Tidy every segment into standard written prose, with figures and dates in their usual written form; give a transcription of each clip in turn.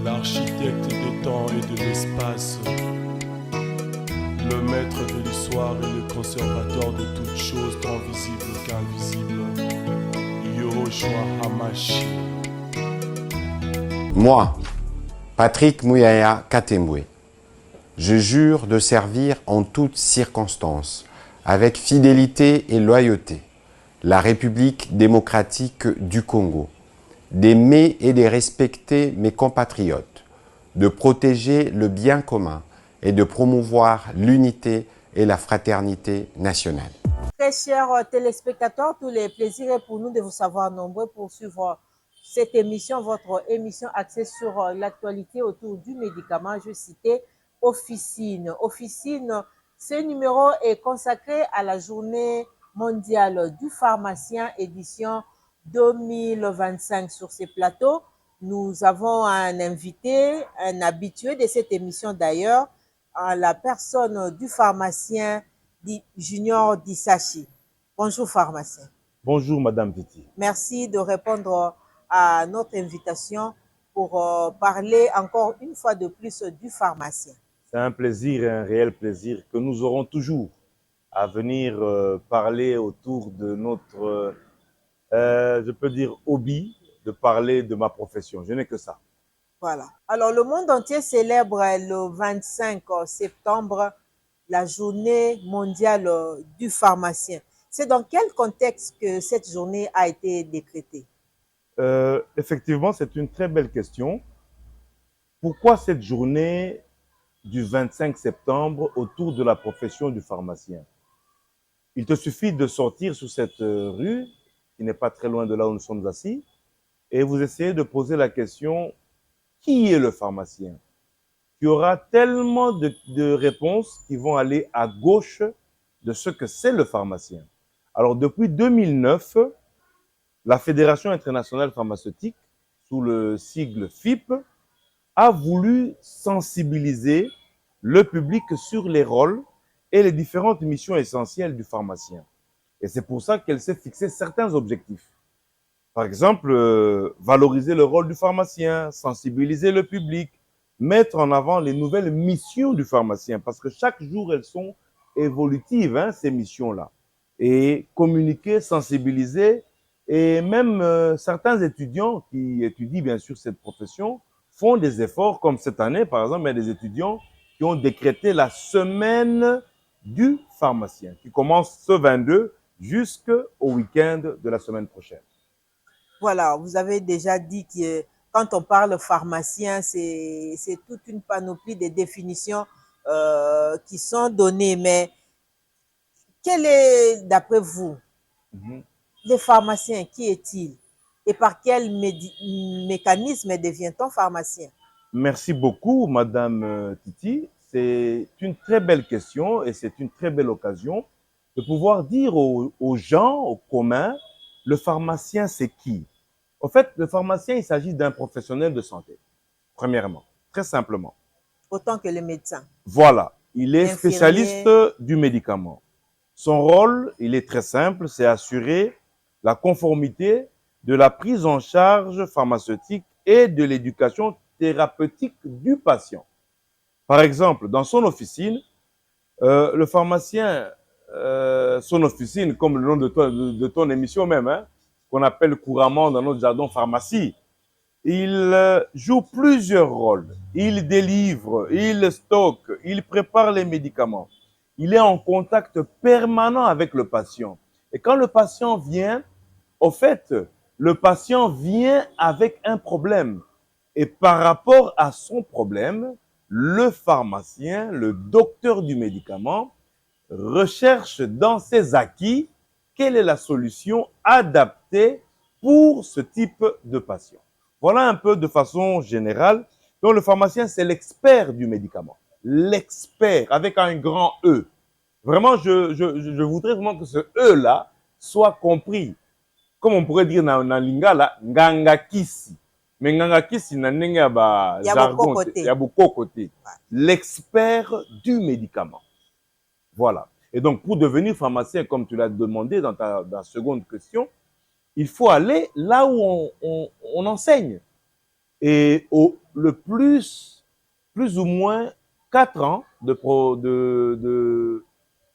l'architecte des temps et de l'espace, le maître de l'histoire et le conservateur de toutes choses tant visibles qu'invisibles, Yahushua Hamashi. Moi, Patrick Mouyaya Katembwe, je jure de servir en toutes circonstances, avec fidélité et loyauté, la République démocratique du Congo, d'aimer et de respecter mes compatriotes, de protéger le bien commun et de promouvoir l'unité et la fraternité nationale. Très chers téléspectateurs, tous les plaisirs est pour nous de vous savoir nombreux pour suivre cette émission, votre émission axée sur l'actualité autour du médicament. Je citais Officine. Officine, ce numéro est consacré à la journée mondiale du pharmacien, édition 2025. Sur ces plateaux, nous avons un invité, un habitué de cette émission d'ailleurs, la personne du pharmacien Junior Disachi. Bonjour pharmacien. Bonjour Madame Titi. Merci de répondre à notre invitation pour parler encore une fois de plus du pharmacien. C'est un plaisir, un réel plaisir que nous aurons toujours à venir parler autour de notre, je peux dire, hobby, de parler de ma profession. Je n'ai que ça. Voilà. Alors, le monde entier célèbre le 25 septembre la journée mondiale du pharmacien. C'est dans quel contexte que cette journée a été décrétée? Effectivement, c'est une très belle question. Pourquoi cette journée du 25 septembre autour de la profession du pharmacien? Il te suffit de sortir sur cette rue, qui n'est pas très loin de là où nous sommes assis, et vous essayez de poser la question, qui est le pharmacien? Il y aura tellement de réponses qui vont aller à gauche de ce que c'est le pharmacien. Alors, depuis 2009, la Fédération internationale pharmaceutique, sous le sigle FIP, a voulu sensibiliser le public sur les rôles et les différentes missions essentielles du pharmacien. Et c'est pour ça qu'elle s'est fixé certains objectifs. Par exemple, valoriser le rôle du pharmacien, sensibiliser le public, mettre en avant les nouvelles missions du pharmacien, parce que chaque jour, elles sont évolutives, hein, ces missions-là. Et communiquer, sensibiliser, et même certains étudiants qui étudient bien sûr cette profession font des efforts, comme cette année, par exemple, il y a des étudiants qui ont décrété la semaine du pharmacien, qui commence ce 22 jusqu'au week-end de la semaine prochaine. Voilà, vous avez déjà dit que quand on parle pharmacien, c'est toute une panoplie de définitions qui sont données. Mais quel est, d'après vous, le pharmacien, qui est-il? Et par quel mécanisme devient-on pharmacien? Merci beaucoup, Madame Titi. C'est une très belle question et c'est une très belle occasion de pouvoir dire aux gens, aux communs, le pharmacien, c'est qui? En fait, le pharmacien, il s'agit d'un professionnel de santé, premièrement, très simplement. Autant que le médecin. Voilà, il est spécialiste du médicament. Son rôle, il est très simple, c'est assurer la conformité de la prise en charge pharmaceutique et de l'éducation thérapeutique du patient. Par exemple, dans son officine, le pharmacien, son officine, comme le nom de ton émission même, hein, qu'on appelle couramment dans notre jargon pharmacie, il joue plusieurs rôles. Il délivre, il stocke, il prépare les médicaments. Il est en contact permanent avec le patient. Et quand le patient vient, au fait, le patient vient avec un problème. Et par rapport à son problème, le pharmacien, le docteur du médicament, recherche dans ses acquis quelle est la solution adaptée pour ce type de patient. Voilà un peu de façon générale. Donc le pharmacien, c'est l'expert du médicament. L'expert, avec un grand E. Vraiment, je voudrais vraiment que ce E-là soit compris. Comme on pourrait dire dans lingala, nganga kisi. Mais nganga kisi, na ndenge ya ba jargon, ya beaucoup côté. L'expert du médicament. Voilà. Et donc, pour devenir pharmacien, comme tu l'as demandé dans ta seconde question, il faut aller là où on enseigne. Et le plus ou moins 4 ans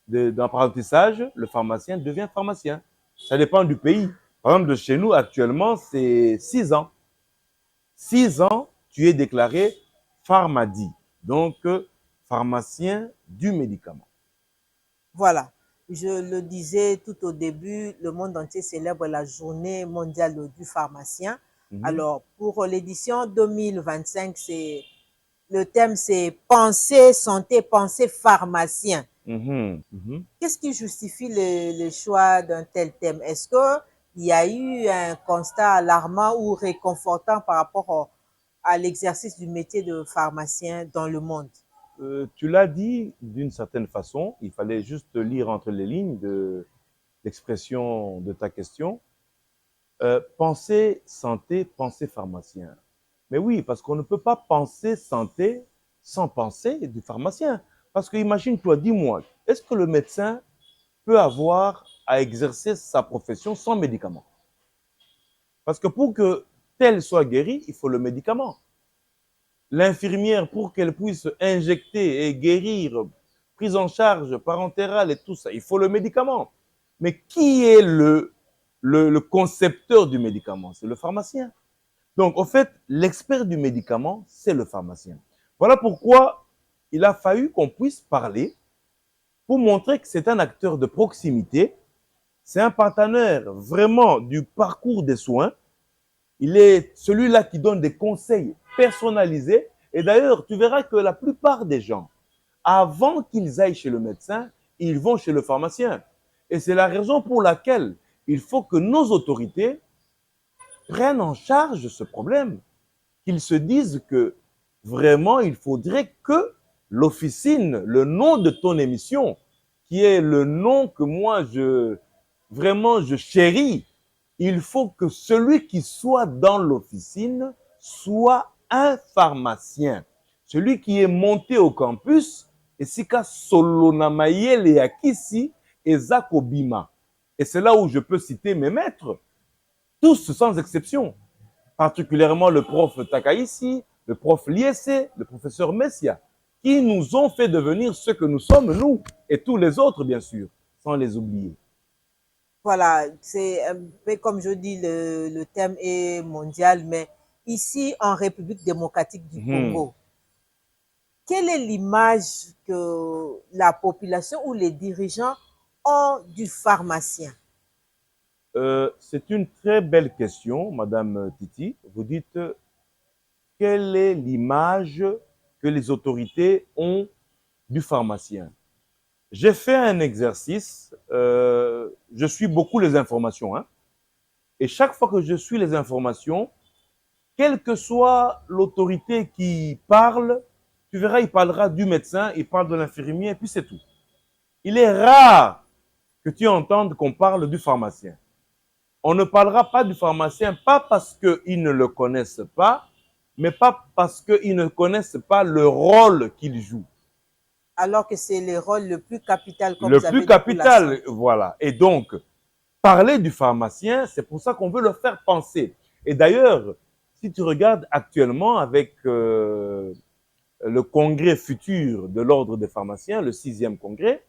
d'apprentissage, le pharmacien devient pharmacien. Ça dépend du pays. Par exemple, de chez nous, actuellement, c'est 6 ans. 6 ans, tu es déclaré pharmadi, donc pharmacien du médicament. Voilà. Je le disais tout au début, le monde entier célèbre la journée mondiale du pharmacien. Alors, pour l'édition 2025, le thème, c'est penser santé, penser pharmacien. Qu'est-ce qui justifie le choix d'un tel thème? Est-ce qu'il y a eu un constat alarmant ou réconfortant par rapport à l'exercice du métier de pharmacien dans le monde? Tu l'as dit d'une certaine façon, il fallait juste lire entre les lignes de l'expression de ta question. Penser santé, penser pharmacien. Mais oui, parce qu'on ne peut pas penser santé sans penser du pharmacien. Parce que imagine-toi, dis-moi, est-ce que le médecin peut avoir à exercer sa profession sans médicament? Parce que pour que tel soit guéri, il faut le médicament. L'infirmière, pour qu'elle puisse injecter et guérir, prise en charge parentérale et tout ça, il faut le médicament. Mais qui est le concepteur du médicament? C'est le pharmacien. Donc, en fait, l'expert du médicament, c'est le pharmacien. Voilà pourquoi il a fallu qu'on puisse parler pour montrer que c'est un acteur de proximité, c'est un partenaire vraiment du parcours des soins. Il est celui-là qui donne des conseils personnalisés. Et d'ailleurs, tu verras que la plupart des gens, avant qu'ils aillent chez le médecin, ils vont chez le pharmacien. Et c'est la raison pour laquelle il faut que nos autorités prennent en charge ce problème. Qu'ils se disent que vraiment, il faudrait que l'officine, le nom de ton émission, qui est le nom que moi, vraiment, je chéris, il faut que celui qui soit dans l'officine soit un pharmacien. Celui qui est monté au campus, et sika solonamayele ya kisi eza kobima. Et c'est là où je peux citer mes maîtres, tous sans exception, particulièrement le prof Takaïsi, le prof Liesse, le professeur Messia, qui nous ont fait devenir ce que nous sommes, nous, et tous les autres, bien sûr, sans les oublier. Voilà, c'est un peu comme je dis, le thème est mondial, mais ici, en République démocratique du Congo, quelle est l'image que la population ou les dirigeants ont du pharmacien? C'est une très belle question, Madame Titi. Vous dites, quelle est l'image que les autorités ont du pharmacien? J'ai fait un exercice, je suis beaucoup les informations, hein, et chaque fois que je suis les informations, quelle que soit l'autorité qui parle, tu verras, il parlera du médecin, il parle de l'infirmier, et puis c'est tout. Il est rare que tu entendes qu'on parle du pharmacien. On ne parlera pas du pharmacien, pas parce qu'ils ne le connaissent pas, mais pas parce qu'ils ne connaissent pas le rôle qu'il joue. Alors que c'est le rôle le plus capital. Comme le plus capital, voilà. Et donc, parler du pharmacien, c'est pour ça qu'on veut le faire penser. Et d'ailleurs, si tu regardes actuellement avec le congrès futur de l'ordre des pharmaciens, le 6e congrès,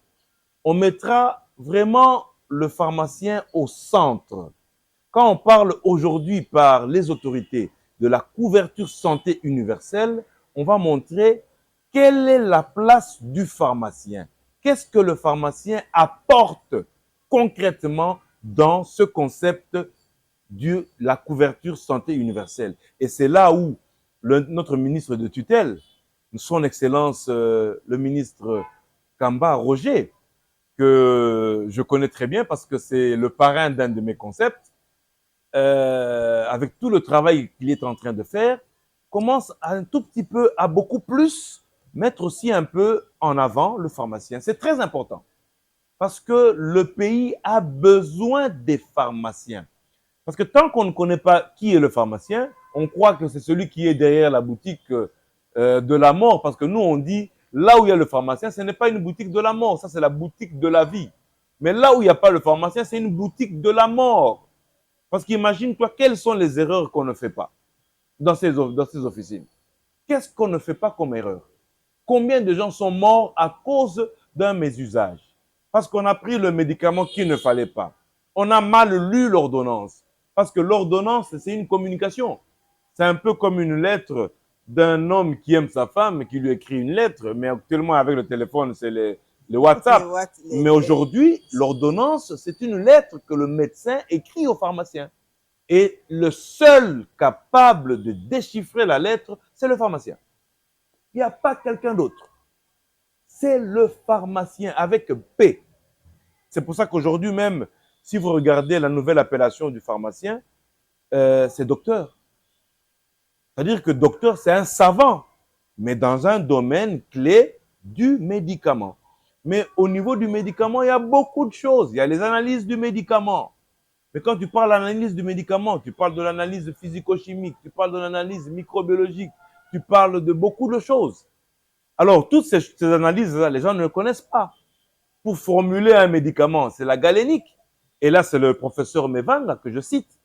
on mettra vraiment le pharmacien au centre. Quand on parle aujourd'hui par les autorités de la couverture santé universelle, on va montrer quelle est la place du pharmacien. Qu'est-ce que le pharmacien apporte concrètement dans ce concept de la couverture santé universelle. Et c'est là où notre ministre de tutelle, son Excellence le ministre Kamba Roger, que je connais très bien parce que c'est le parrain d'un de mes concepts, avec tout le travail qu'il est en train de faire, commence un tout petit peu à beaucoup plus mettre aussi un peu en avant le pharmacien. C'est très important parce que le pays a besoin des pharmaciens. Parce que tant qu'on ne connaît pas qui est le pharmacien, on croit que c'est celui qui est derrière la boutique de la mort. Parce que nous, on dit, là où il y a le pharmacien, ce n'est pas une boutique de la mort, ça c'est la boutique de la vie. Mais là où il n'y a pas le pharmacien, c'est une boutique de la mort. Parce qu'imagine-toi, quelles sont les erreurs qu'on ne fait pas dans ces officines. Qu'est-ce qu'on ne fait pas comme erreur? Combien de gens sont morts à cause d'un mésusage? Parce qu'on a pris le médicament qu'il ne fallait pas. On a mal lu l'ordonnance. Parce que l'ordonnance, c'est une communication. C'est un peu comme une lettre d'un homme qui aime sa femme et qui lui écrit une lettre. Mais actuellement, avec le téléphone, c'est le WhatsApp. Mais aujourd'hui, l'ordonnance, c'est une lettre que le médecin écrit au pharmacien. Et le seul capable de déchiffrer la lettre, c'est le pharmacien. Il n'y a pas quelqu'un d'autre. C'est le pharmacien avec P. C'est pour ça qu'aujourd'hui même, si vous regardez la nouvelle appellation du pharmacien, c'est docteur. C'est-à-dire que docteur, c'est un savant, mais dans un domaine clé du médicament. Mais au niveau du médicament, il y a beaucoup de choses. Il y a les analyses du médicament. Mais quand tu parles d'analyse du médicament, tu parles de l'analyse physico-chimique, tu parles de l'analyse microbiologique, tu parles de beaucoup de choses. Alors, toutes ces analyses-là, les gens ne le connaissent pas. Pour formuler un médicament, c'est la galénique. Et là, c'est le professeur Mevanga que je cite,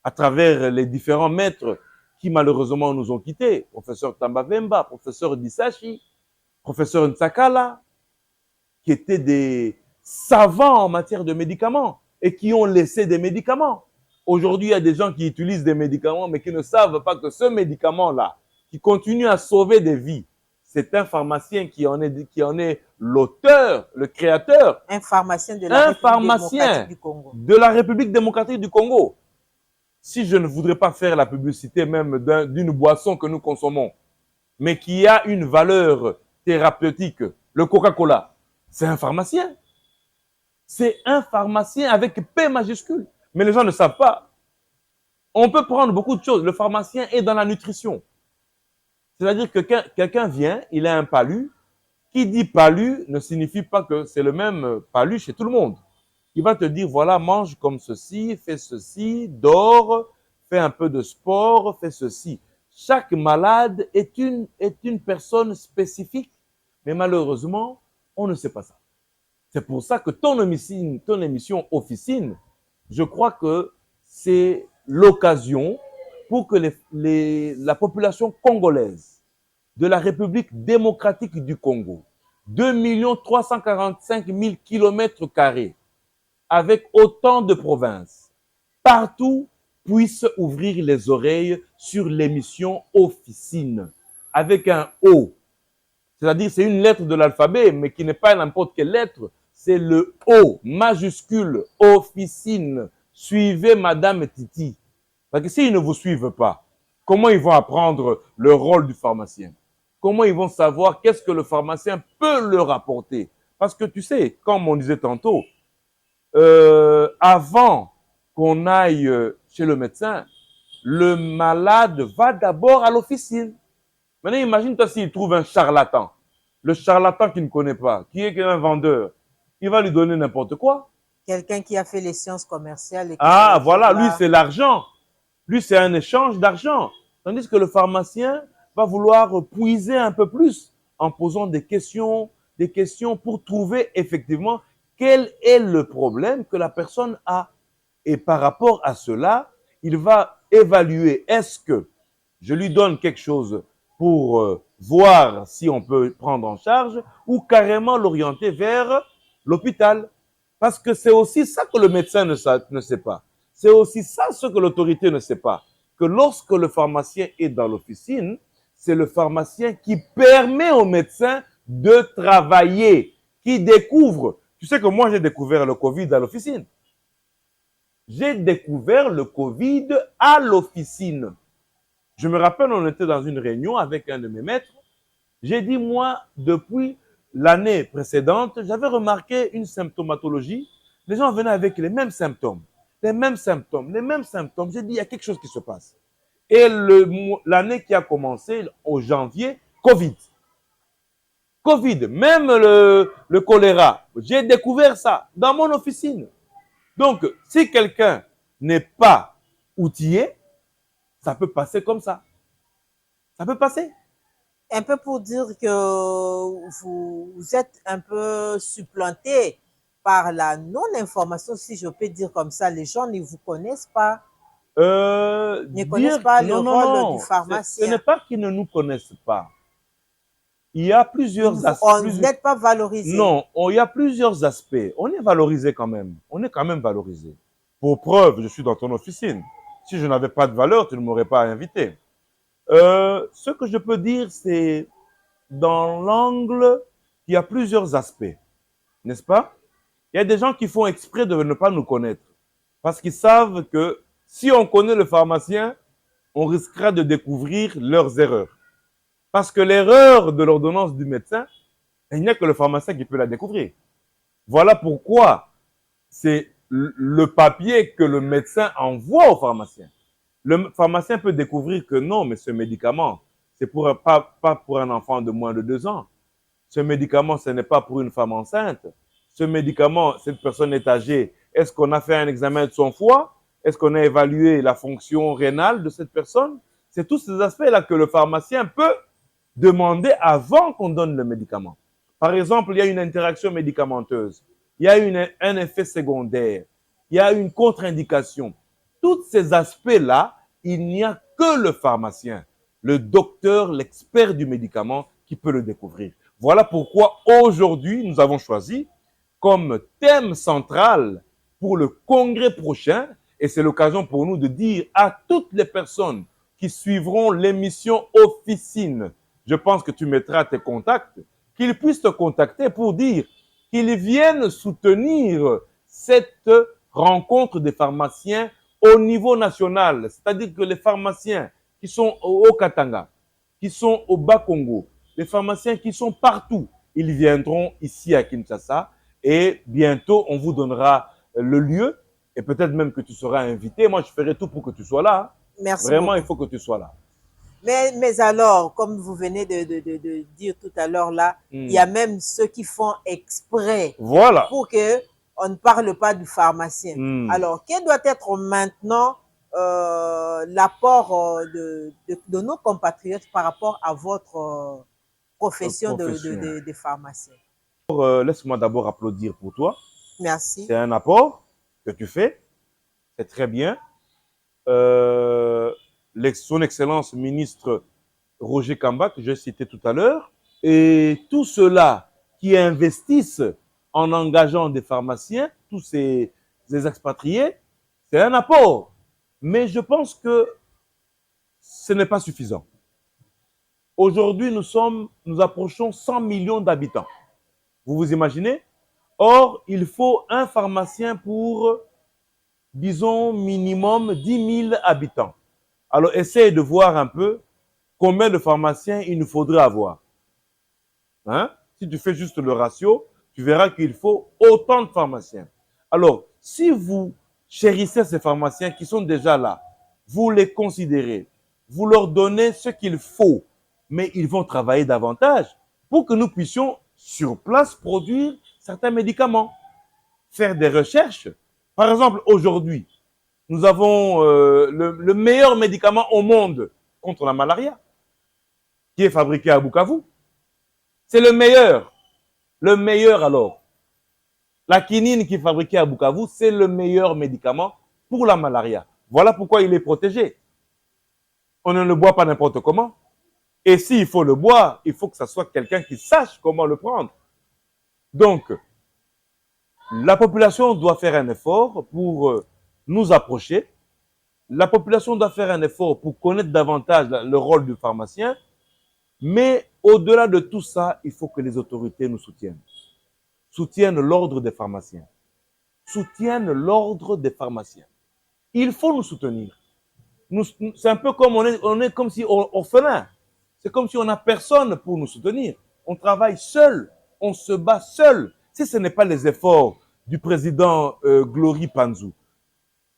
à travers les différents maîtres qui malheureusement nous ont quittés. Professeur Tambavemba, professeur Disachi, professeur Ntsakala, qui étaient des savants en matière de médicaments et qui ont laissé des médicaments. Aujourd'hui, il y a des gens qui utilisent des médicaments, mais qui ne savent pas que ce médicament-là, qui continue à sauver des vies, c'est un pharmacien qui en est l'auteur, le créateur. Un pharmacien de la République démocratique du Congo. De la République démocratique du Congo. Si je ne voudrais pas faire la publicité même d'une boisson que nous consommons, mais qui a une valeur thérapeutique, le Coca-Cola, c'est un pharmacien. C'est un pharmacien avec P majuscule. Mais les gens ne savent pas. On peut prendre beaucoup de choses. Le pharmacien est dans la nutrition. C'est-à-dire que quelqu'un vient, il a un palu. Qui dit palu ne signifie pas que c'est le même palu chez tout le monde. Il va te dire, voilà, mange comme ceci, fais ceci, dors, fais un peu de sport, fais ceci. Chaque malade est une personne spécifique, mais malheureusement, on ne sait pas ça. C'est pour ça que ton émission Officine, je crois que c'est l'occasion pour que la population congolaise de la République démocratique du Congo, 2 345 000 km², avec autant de provinces, partout puisse ouvrir les oreilles sur l'émission Officine, avec un O. C'est-à-dire, c'est une lettre de l'alphabet, mais qui n'est pas n'importe quelle lettre, c'est le O majuscule, Officine. Suivez Madame Titi. Parce que s'ils ne vous suivent pas, comment ils vont apprendre le rôle du pharmacien? Comment ils vont savoir qu'est-ce que le pharmacien peut leur apporter? Parce que tu sais, comme on disait tantôt, avant qu'on aille chez le médecin, le malade va d'abord à l'officine. Maintenant, imagine-toi s'il trouve un charlatan. Le charlatan qui ne connaît pas, qui est un vendeur, il va lui donner n'importe quoi. Quelqu'un qui a fait les sciences commerciales. Et Ah, voilà, lui, c'est l'argent. Lui, c'est un échange d'argent. Tandis que le pharmacien va vouloir puiser un peu plus en posant des questions pour trouver effectivement quel est le problème que la personne a. Et par rapport à cela, il va évaluer, est-ce que je lui donne quelque chose pour voir si on peut prendre en charge ou carrément l'orienter vers l'hôpital. Parce que c'est aussi ça que le médecin ne sait pas. C'est aussi ça ce que l'autorité ne sait pas. Que lorsque le pharmacien est dans l'officine, c'est le pharmacien qui permet au médecin de travailler, qui découvre. Tu sais que moi, j'ai découvert le Covid à l'officine. J'ai découvert le Covid à l'officine. Je me rappelle, on était dans une réunion avec un de mes maîtres. J'ai dit, moi, depuis l'année précédente, j'avais remarqué une symptomatologie. Les gens venaient avec les mêmes symptômes. Les mêmes symptômes. J'ai dit, il y a quelque chose qui se passe. Et l'année qui a commencé, au janvier, Covid. Covid, même le choléra. J'ai découvert ça dans mon officine. Donc, si quelqu'un n'est pas outillé, ça peut passer comme ça. Ça peut passer. Un peu pour dire que vous êtes un peu supplanté par la non-information, si je peux dire comme ça. Les gens ne vous connaissent pas. Ne connaissent pas le rôle du pharmacien. Ce n'est pas qu'ils ne nous connaissent pas. Il y a plusieurs aspects. Vous n'êtes pas valorisé. Non, il y a plusieurs aspects. On est valorisé quand même. On est quand même valorisé. Pour preuve, je suis dans ton officine. Si je n'avais pas de valeur, tu ne m'aurais pas invité. Ce que je peux dire, c'est dans l'angle, il y a plusieurs aspects. N'est-ce pas? Il y a des gens qui font exprès de ne pas nous connaître. Parce qu'ils savent que si on connaît le pharmacien, on risquera de découvrir leurs erreurs. Parce que l'erreur de l'ordonnance du médecin, il n'y a que le pharmacien qui peut la découvrir. Voilà pourquoi c'est le papier que le médecin envoie au pharmacien. Le pharmacien peut découvrir que non, mais ce médicament, c'est pas pour un enfant de moins de 2 ans. Ce médicament, ce n'est pas pour une femme enceinte. Ce médicament, cette personne est âgée. Est-ce qu'on a fait un examen de son foie? Est-ce qu'on a évalué la fonction rénale de cette personne? C'est tous ces aspects-là que le pharmacien peut demander avant qu'on donne le médicament. Par exemple, il y a une interaction médicamenteuse. Il y a un effet secondaire. Il y a une contre-indication. Tous ces aspects-là, il n'y a que le pharmacien, le docteur, l'expert du médicament qui peut le découvrir. Voilà pourquoi aujourd'hui, nous avons choisi comme thème central pour le congrès prochain, et c'est l'occasion pour nous de dire à toutes les personnes qui suivront l'émission Officine, je pense que tu mettras tes contacts, qu'ils puissent te contacter pour dire qu'ils viennent soutenir cette rencontre des pharmaciens au niveau national. C'est-à-dire que les pharmaciens qui sont au Katanga, qui sont au Bas-Congo, les pharmaciens qui sont partout, ils viendront ici à Kinshasa et bientôt on vous donnera le lieu et peut-être même que tu seras invité. Moi, je ferai tout pour que tu sois là. Merci Vraiment, beaucoup. il faut que tu sois là. Mais alors, comme vous venez de dire tout à l'heure là, il y a même ceux qui font exprès Voilà. pour que on ne parle pas du pharmacien. Alors, quel doit être maintenant l'apport de nos compatriotes par rapport à votre profession de pharmacien? Laisse-moi d'abord applaudir pour toi. Merci. C'est un apport que tu fais. C'est très bien. Son Excellence ministre Roger Kamba, que j'ai cité tout à l'heure, et tous ceux-là qui investissent en engageant des pharmaciens, tous ces expatriés, c'est un apport. Mais je pense que ce n'est pas suffisant. Aujourd'hui, nous approchons 100 millions d'habitants. Vous vous imaginez? Or, il faut un pharmacien pour, disons, minimum 10 000 habitants. Alors, essaye de voir un peu combien de pharmaciens il nous faudrait avoir. Hein? Si tu fais juste le ratio, tu verras qu'il faut autant de pharmaciens. Alors, si vous chérissez ces pharmaciens qui sont déjà là, vous les considérez, vous leur donnez ce qu'il faut, mais ils vont travailler davantage pour que nous puissions, sur place, produire certains médicaments, faire des recherches. Par exemple, aujourd'hui, nous avons le meilleur médicament au monde contre la malaria, qui est fabriqué à Bukavu. C'est le meilleur. Le meilleur alors. La quinine qui est fabriquée à Bukavu, c'est le meilleur médicament pour la malaria. Voilà pourquoi il est protégé. On ne le boit pas n'importe comment. Et s'il faut le boire, il faut que ce soit quelqu'un qui sache comment le prendre. Donc, la population doit faire un effort pour nous approcher. La population doit faire un effort pour connaître davantage le rôle du pharmacien. Mais au-delà de tout ça, il faut que les autorités nous soutiennent. Soutiennent l'ordre des pharmaciens. Soutiennent l'ordre des pharmaciens. Il faut nous soutenir. C'est un peu comme on est comme si orphelin. C'est comme si on n'a personne pour nous soutenir. On travaille seul. On se bat seul. Si ce n'est pas les efforts du président Glory Panzou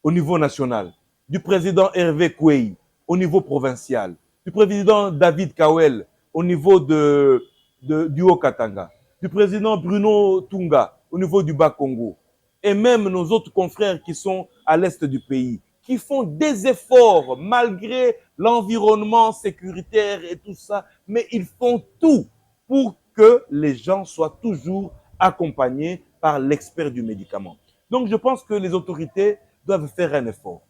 au niveau national, du président Hervé Kouei au niveau provincial, du président David Kawel au niveau du Haut-Katanga, du président Bruno Tunga au niveau du Bas-Congo, et même nos autres confrères qui sont à l'est du pays, qui font des efforts malgré l'environnement sécuritaire et tout ça, mais ils font tout pour que les gens soient toujours accompagnés par l'expert du médicament. Donc je pense que les autorités doivent faire un effort.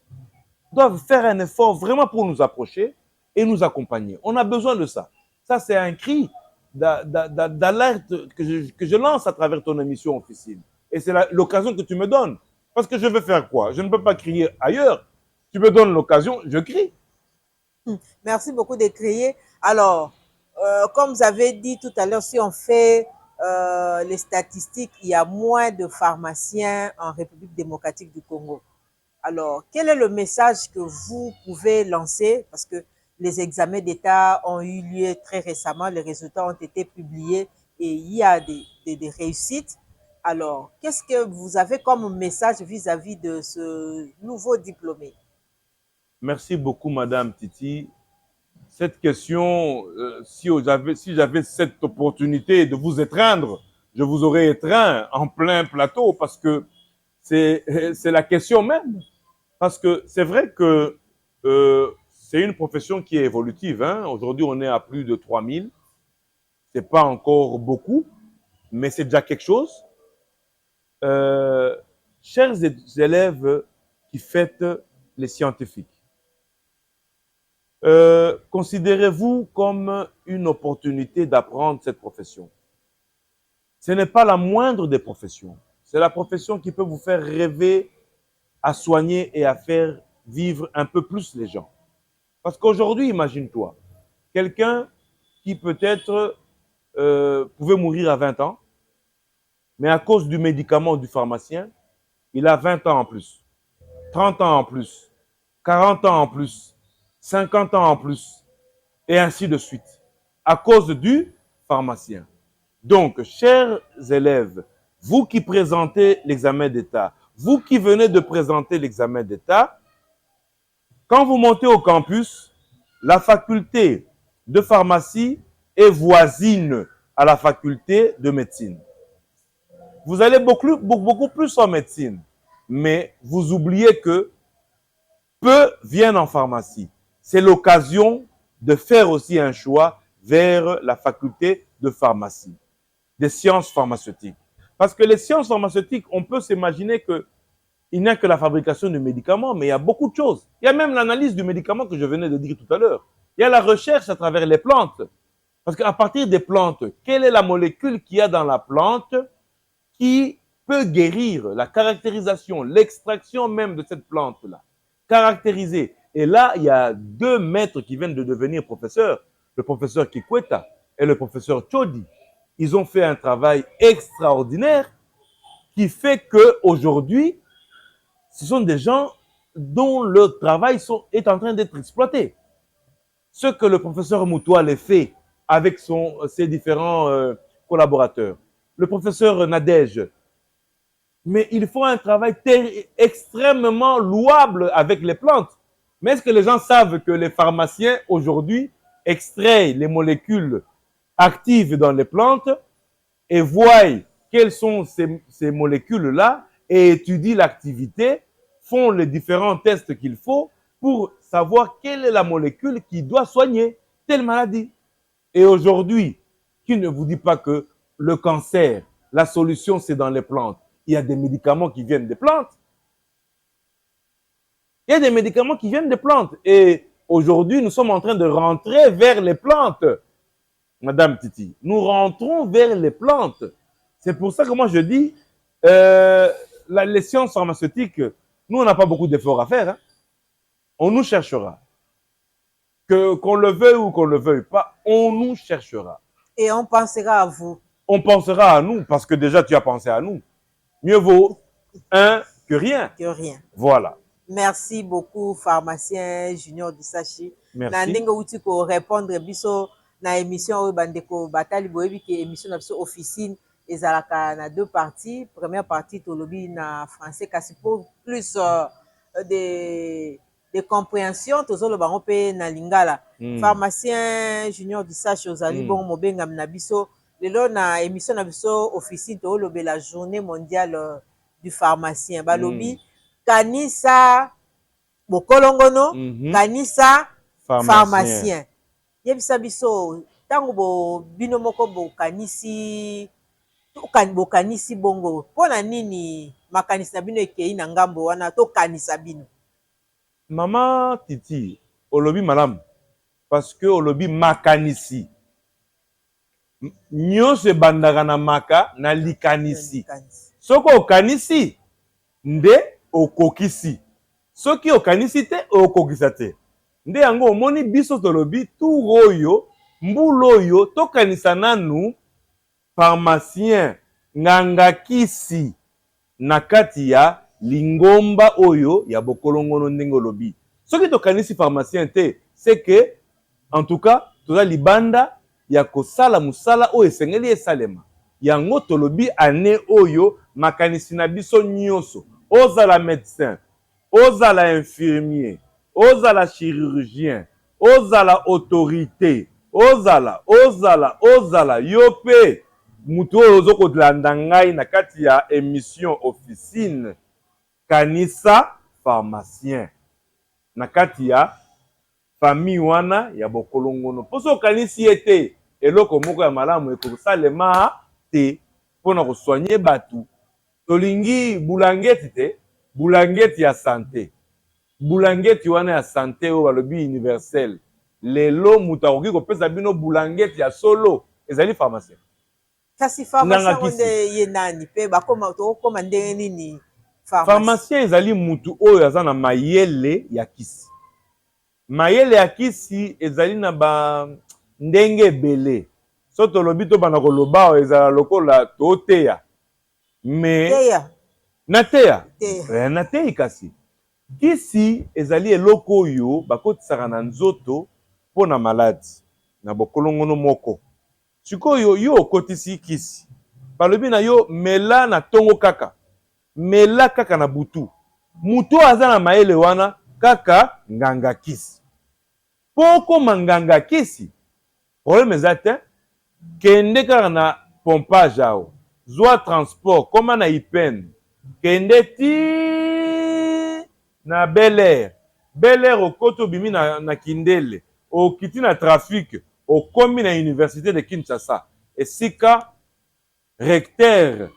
doivent faire un effort vraiment pour nous approcher et nous accompagner. On a besoin de ça. Ça, c'est un cri d'alerte que je lance à travers ton émission Officine. Et c'est l'occasion que tu me donnes. Parce que je veux faire quoi? Je ne peux pas crier ailleurs. Tu me donnes l'occasion, je crie. Merci beaucoup de crier. Alors, comme vous avez dit tout à l'heure, si on fait les statistiques, il y a moins de pharmaciens en République démocratique du Congo. Alors, quel est le message que vous pouvez lancer? Parce que les examens d'État ont eu lieu très récemment, les résultats ont été publiés et il y a des réussites. Alors, qu'est-ce que vous avez comme message vis-à-vis de ce nouveau diplômé? Merci beaucoup, Madame Titi. Cette question, si j'avais cette opportunité de vous étreindre, je vous aurais étreint en plein plateau parce que c'est la question même. Parce que c'est vrai que c'est une profession qui est évolutive. Hein. Aujourd'hui, on est à plus de 3000. C'est pas encore beaucoup, mais c'est déjà quelque chose. Chers élèves qui faites les scientifiques, considérez-vous comme une opportunité d'apprendre cette profession. Ce n'est pas la moindre des professions. C'est la profession qui peut vous faire rêver à soigner et à faire vivre un peu plus les gens. Parce qu'aujourd'hui, imagine-toi, quelqu'un qui peut-être pouvait mourir à 20 ans, mais à cause du médicament du pharmacien, il a 20 ans en plus, 30 ans en plus, 40 ans en plus, 50 ans en plus, et ainsi de suite, à cause du pharmacien. Donc, chers élèves, vous qui présentez l'examen d'État, vous qui venez de présenter l'examen d'État, quand vous montez au campus, la faculté de pharmacie est voisine à la faculté de médecine. Vous allez beaucoup plus en médecine, mais vous oubliez que peu viennent en pharmacie. C'est l'occasion de faire aussi un choix vers la faculté de pharmacie, des sciences pharmaceutiques. Parce que les sciences pharmaceutiques, on peut s'imaginer qu'il n'y a que la fabrication de médicaments, mais il y a beaucoup de choses. Il y a même l'analyse du médicament que je venais de dire tout à l'heure. Il y a la recherche à travers les plantes. Parce qu'à partir des plantes, quelle est la molécule qu'il y a dans la plante qui peut guérir, la caractérisation, l'extraction même de cette plante-là, caractériser. Et là, il y a deux maîtres qui viennent de devenir professeurs, le professeur Kikweta et le professeur Chodi. Ils ont fait un travail extraordinaire qui fait qu'aujourd'hui, ce sont des gens dont le travail est en train d'être exploité. Ce que le professeur Moutoual fait avec ses différents collaborateurs, le professeur Nadège, mais il faut un travail extrêmement louable avec les plantes. Mais est-ce que les gens savent que les pharmaciens aujourd'hui extraient les molécules actives dans les plantes et voient quelles sont ces molécules-là et étudient l'activité, font les différents tests qu'il faut pour savoir quelle est la molécule qui doit soigner telle maladie. Et aujourd'hui, qui ne vous dit pas que le cancer, la solution, c'est dans les plantes. Il y a des médicaments qui viennent des plantes. Il y a des médicaments qui viennent des plantes. Et aujourd'hui, nous sommes en train de rentrer vers les plantes. Madame Titi, nous rentrons vers les plantes. C'est pour ça que moi je dis, les sciences pharmaceutiques, nous, on n'a pas beaucoup d'efforts à faire. Hein. On nous cherchera. Qu'on le veuille ou qu'on ne le veuille pas, on nous cherchera. Et on pensera à vous. On pensera à nous, parce que déjà tu as pensé à nous. Mieux vaut un que rien. Que rien. Voilà. Merci beaucoup, pharmacien Junior Disachi. Merci. Na ndenge uti ko répondre biso na émission oyo bandeko batali boyebi ke émission na biso officine ezalaka na deux parties. Première partie tolobi na français kasi pour plus de compréhension tozoloba ngo pe na lingala. Pharmacien Junior Disachi ozali bon mobengami na biso lelo na émission na biso officine tolobe la journée mondiale du pharmacien. Balobi kanisa bokolongono, kanisa pharmacien. Yebisa biso tango bino moko bokanisi bongo. Pona nini makanisi na bino ekei na ngambo wana to kanisa bino? Maman Titi, olobi malam, parce que olobi makanisi. Nyonso bandaka na maka na likanisi. Soko okanisi, nde okokisi. Soki okanisi te, okokisa te. Nde yango omoni biso tolobi tout oyo, mbulu oyo tokanisa nanu pharmacien nganga kisi na kati ya lingomba oyo ya bokolongono ndenge olobi. Soki tokanisi pharmacien te, c'est que en tout cas toza libanda ya kosala musala oyo esengeli esalema. Yango tolobi ane oyo makanisi na biso nyonso. Ozala médecin, ozala infirmier, ozala chirurgien, ozala autorité, ozala yope mutu oyo ozokolanda ngai na kati ya émission officine kanisa pharmacien na kati ya famille wana ya bokolongono. Poso kanisi ete eloko moko ya malamu ekosalema te pona kosoigner batu. Tolingi bulangeti te, bulangeti ya santé. Bulangeti wana ya santé oyo balobi universel. Lelo mutu akoki kopesa bino bulangeti ya solo ezali pharmacien. Kasi pharmacien onde ye nani pe bakoma tokoma ndenge nini pharmacien ezali mutu oyo aza na mayele ya kisi. Mayele ya kisi ezali na ba ndenge ebele. So tolobi to bana koloba ezala lokola toteya. Mais teya na teya. Na teyi kasi. Kisi ezali eloko oyo bakotisaka na nzoto pona maladi na bokolongono moko. Sikoyo yo okotisi kisi. Balobi na yo mela na tongo kaka. Mela kaka na butu. Mutu aza na mayele wana kaka nganga kisi. Poko manganga kisi. Problème eza te kende kaka na pompage ao. Zwa transport koma na IPN. Kende ti na Bel Air. Bel Air okoto bimi na Kindele. Okiti na trafic. Okomi na Université de Kinshasa. Esika recteur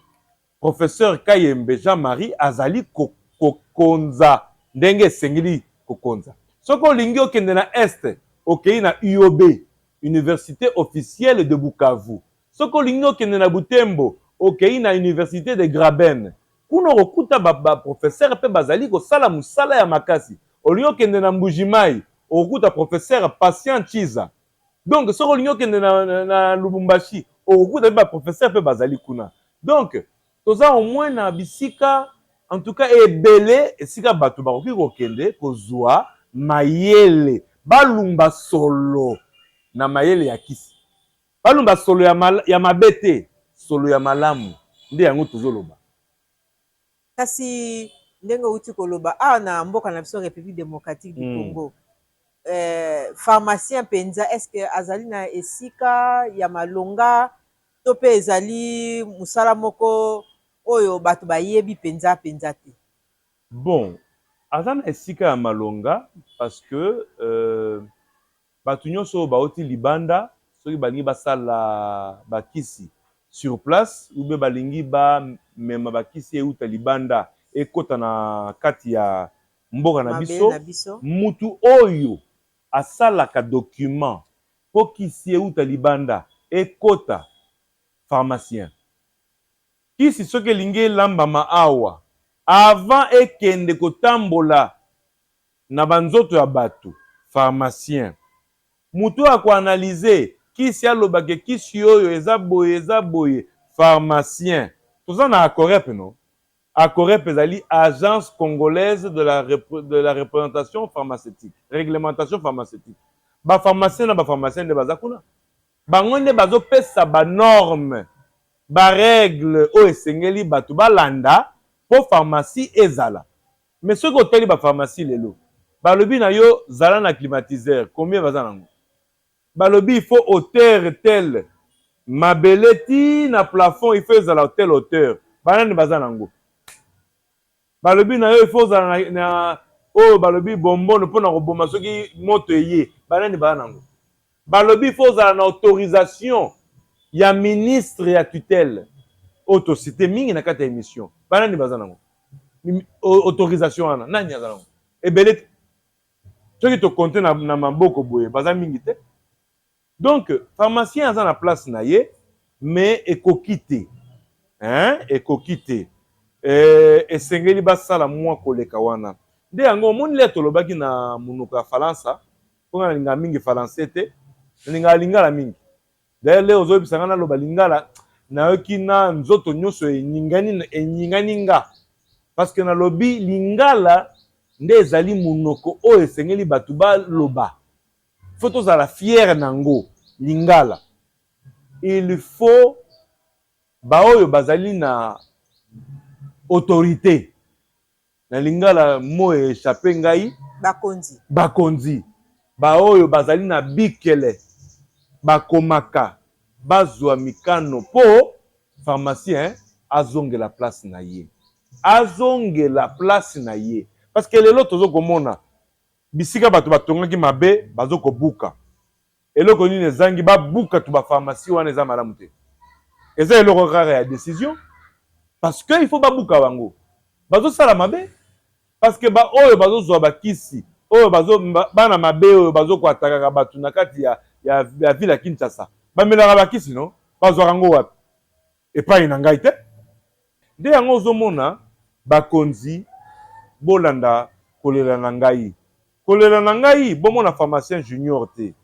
professeur Kayembe Jean-Marie azali kokonza ndenge sengili kokonza. Soko lingi okende na Est, okei na UOB, Université officielle de Bukavu. Soko lingi okende na Butembo, okei na Université de Graben. Kuno kokuta ba professeur pe bazali kosala musala ya makasi. Olingi okende na Mbujimai, okuta professeur Patient Chiza. Donc soko lingi okende na Lubumbashi, okuta ba professeur pe bazali kuna. Donc toza au moins na bisika en tout cas ebele esika batu bakoki kokende kozwa mayele balumba solo na mayele ya kisi balumba solo ya mabete solo ya malamu nde yango tozoloba. Kasi ndenge uti koloba na mboka na biso République démocratique du Congo pharmacien penza est-ce que azali na esika ya malonga to pe ezali musala moko oyo batu bayebi penza te? Bon, azana esika ya malonga parce que batu nyonso baoti libanda soki balingi basala bakisi sur place ou be balingi ba mema bakisi euta libanda ekota na kati ya mboka na biso mutu oyo asalaka document po kisi euta libanda ekota pharmacien. Kisi soki elingi elambama awa avant ekende kotambola na banzoto ya bato pharmacien. Mutu akoanalyse kisi alobake kisi oyo eza boye pharmacien. Toza na ACOREP no? ACOREP ezali Agence Congolaise de la représentation pharmaceutique, réglementation pharmaceutique. Ba pharmacien na ba pharmacien de bazakuna. Bango nde bazopesa ba norme ba règle o esengeli batu balanda po pharmacie ezala. Mais ce que teli ba pharmacie lelo balobi na yo zala na climatiseur combien baza nango balobi il faut hauteur tel mabeleti na plafond il faut ezala tel hauteur banani baza nango balobi na yo il faut zala na o balobi bonbon pona koboma soki moto eye banani baza nango balobi il faut zala na autorisation ya ministre ya tutelle autocité mingi na kati ya émission banani baza nango autorisation wana nani aza nango ebele soki tokonte na maboko boye baza mingi te. Donc pharmacien aza na place na ye mais ekoki te, ekoki te, esengeli basala mwa koleka wana. Nde yango omoni le tolobaki na monoko ya falansa mpo nalinga mingi français te, nalinga lingala mingi. D'ailleurs leo ozoyebisanga naloba lingala nayoki na nzoto nyonso enyingani nga, parce que nalobi lingala nde ezali monoko oyo esengeli bato baloba. Faut tozala fier nango lingala. Il faut baoyo bazali na autorité na lingala mo échappé ngai bakonzi baoyo bazali na bikele bakomaka bazwa mikano po pharmacien azongela place na ye, azongela place na ye. Parce que lelo tozokomona bisika bato batongaki mabe bazokobuka eloko nini ezangi babuka tu bapharmacie wana eza malamu te, eza eloko kaka ya décision, parce que il faut babuka bango bazosala mabe, parce que oyo bazozwa bakisi oyo bana mabe oyo bazokwatakaka bato na kati ya ville ya Kinshasa bamelaka bakisi no bazwaka ngo wapi epai na ngai te. Nde yango ozomona bakonzi bolanda kolela na ngai, kolela na ngai bomona pharmacien junior te,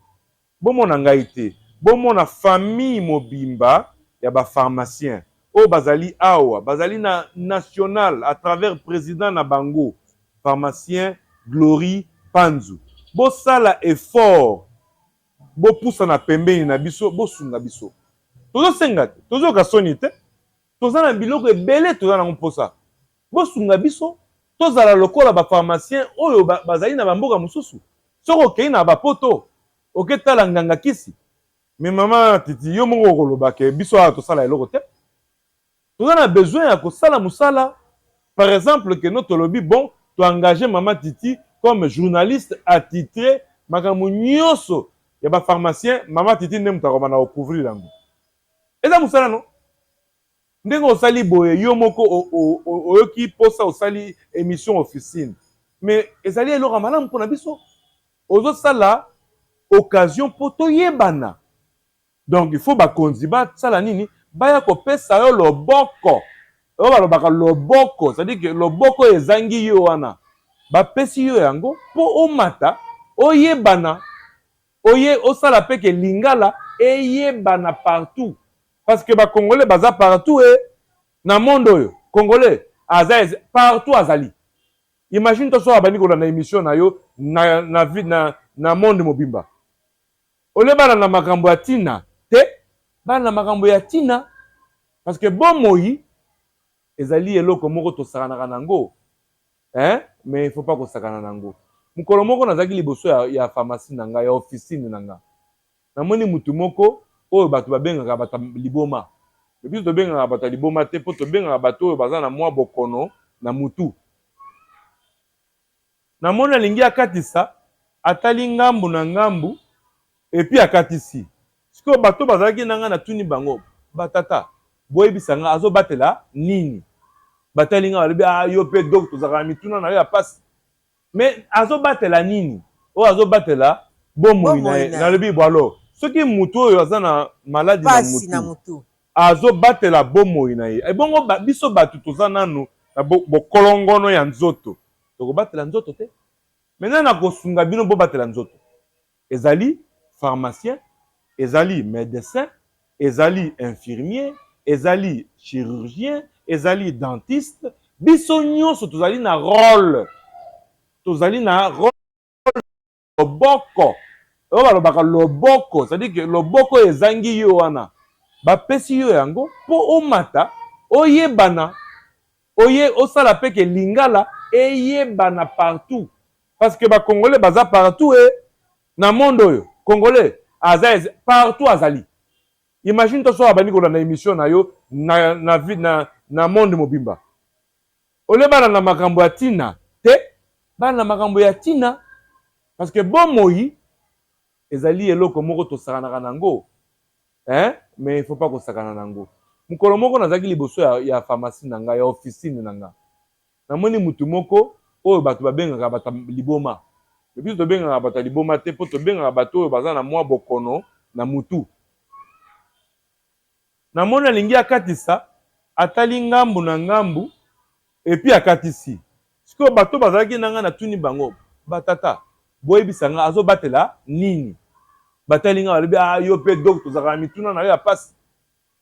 bomona ngai te, bomona famille mobimba ya bapharmacien oyo bazali awa bazali na national à travers président na bango pharmacien Glory Panzu. Bosala effort bopusa na pembeni na biso bosunga biso tozosenga te tozoka soni te, toza na biloko ebele toza nango mposa bosunga biso tozala lokola bapharmacien oyo bazali na bamboka mosusu. Soko okei na bapoto oketala nganga kisi me mama titi yo moko kolobake biso awa tosala eloko te, toza na besoin ya kosala mosala. Par exemple que notre lobby bon to engager mama titi comme journaliste attitré makambo nyonso ya ba pharmacien mama titi nde mutakoma na couvrir yango eza mosala no ndenge osali boye yo moko oyoki posa osali émission officine mais ezali eloko malamu mpona biso ozosala occasion po toyebana. Donc il faut bakonzi basala nini baya kopesa yo loboko oyo balobaka loboko, c'est-à-dire que loboko ezangi yo wana bapesi yo yango po omata oyebana osala peke lingala eyebana partout, parce que bakongolais baza partout na monde oyo congolais partout azali. Imagine to so abandi kolanda émission na yo na monde mobimba olebana na makambo ya tina te bana na makambo ya tina, parce que bomoi ezali eloko moko tosakanaka nango mais il faut pas kosakana nango. Mukolo moko nazaki liboso ya pharmacie na nga ya officine na nga namoni mutu moko oyo bato babengaka bato liboma, biso tobengaka bato liboma te po tobengaka bato oyo baza na mwa bokono na mutu. Namoni alingi akatisa atali ngambu na ngambu epi akatisi sikoyo bato bazalaki na nga natuni bango batata boyebisanga azobatela nini, batali nga balobi yo pe dok tozalaka mituna na yo ya pasi, mais azobatela nini oyo azobatela bomoi na ye. Nalobi bwalo soki mutu oyo aza na maladi na mutu azobatela bomoi na ye ebongo biso bato toza nanu na bokolongono ya nzoto tokobatela nzoto te. Maintenant na kosunga bino bobatela nzoto ezali pharmacien, ezali médecin, ezali infirmier, ezali chirurgien, ezali dentiste, biso nyonso tozali na rôle loboko oyo balobaka loboko, c'est-à-dire que loboko ezangi yo wana bapesi yo yango po omata oyebana osala peke lingala eyebana partout, parce que bakongolais baza partout na monde oyo congolais partout azali. Imagine to so abandi kolanda émission na yo na monde mobimba olebana na makambo ya tina te bana na makambo ya tina, parce que bomoi ezali eloko moko tosakanaka nango mais il faut pas kosakana nango. Mukolo moko nazaki liboso ya pharmacie na nga ya officine na nga namoni mutu moko oyo bato babengaka bato liboma, Et puis, tu bien un bateau, tu bomate, pour te bien un bateau, bazan na moi bokono, na mutu. Na mona lingi akatisa, atali ngambu na ngambu, et puis akatisi. Ce que bateau bazaki nanga na tuni bango, batata, boye bisanga, azo batela, nini. Batali nga, walibi, ah, yo pe dok, tozaka mituna na yo passe.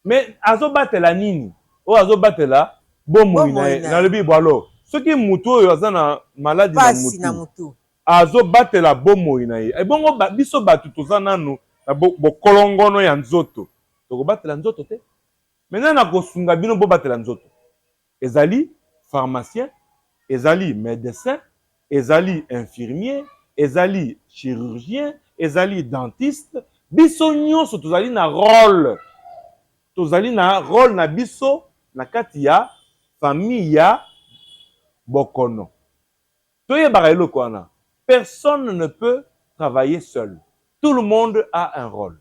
Mais azo batela nini. O azo batela, bomo inae, na lebi, boalo. Ce qui mutu, yo azana maladie na mutu. Azo batela bomo inae. E bongo biso batu tozana no, na bo kolongono ya nzoto. Toko batela nzoto te. Maintenant na kosunga bino bo batela nzoto. Ezali pharmacien, ezali médecin, ezali infirmier, ezali chirurgien, ezali dentiste. Biso nyonso tozali na rôle. Tozali na rôle na biso na kati ya famille ya bokono. Toye barelo kwana. Personne ne peut travailler seul. Tout le monde a un rôle.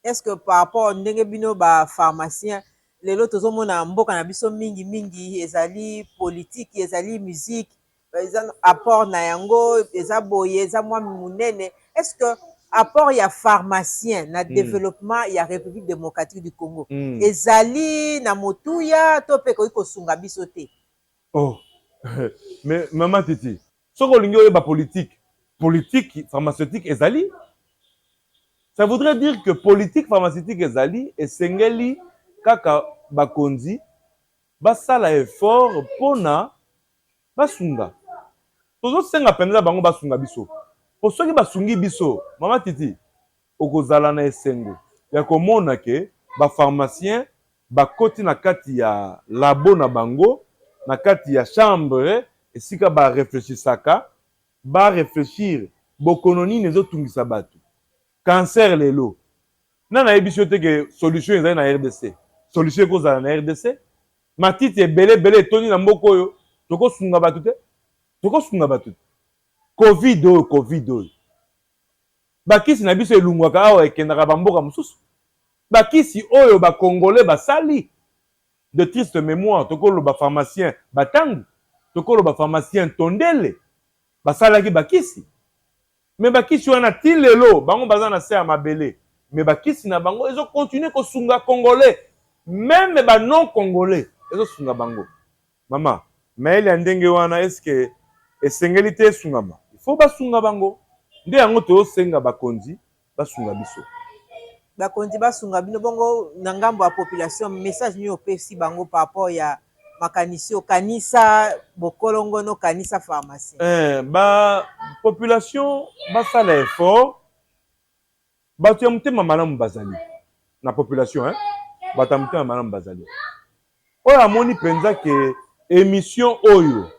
Est-ce que par rapport ndenge bino ba pharmacien lelo tozomona mboka na biso mingi ezali politique, ezali musique, ezali apport na yango, eza boye, eza mwa munene. Est-ce que apport ya pharmacien na développement ya République démocratique du Congo ezali na motuya to pe ko sunga biso te? Oh. Mais maman Titi, soko lingi oyo ba politique pharmaceutique ezali. Ça voudrait dire que politique pharmaceutique ezali esengeli kaka bakonzi basala effort pona basunga. Tozo senga penza bango basunga biso. Po soki basungi biso, mama Titi, okozala na esengo ya komona ke ba pharmacien bakoti na kati ya labo na bango, na kati ya chambre, esika ba réfléchisaka, ba réfléchir bokono nini ezotungisa bato. Cancer lelo. Nana yebiso te ke solution ezali na RDC. Solution ekozala na RDC. Matiti ebele toni na mboko oyo, tokosunga bato te. Tokosunga bato te. Covid oyo. Bakisi na biso elungwaka awa ekendaka bamboka mosusu. Bakisi oyo ba Congolais basali. De triste mémoire, tokolo ba pharmacien batangu, tokolo ba pharmacien tondele, basalaki bakisi. Mais bakisi wana tilelo, bango baza na se ya mabele. Mais bakisi na bango, ezo continuer ko sunga Congolais. Même ba non Congolais, ezo sunga bango. Mama, mais ya ndenge wana est-ce que esengeli te sungama? Il faut basunga bango. Nde yango to senga bakonzi, basunga biso. Bakonzi basunga bino bongo na ngambo ya population message nyo pesi bango par rapport ya makanisi kanisa bokolongono kanisa pharmacien. Ba population basala effort batu ya mutema malamu bazali na population batu ya mutema malamu bazali oyo amoni penza ke émission oyo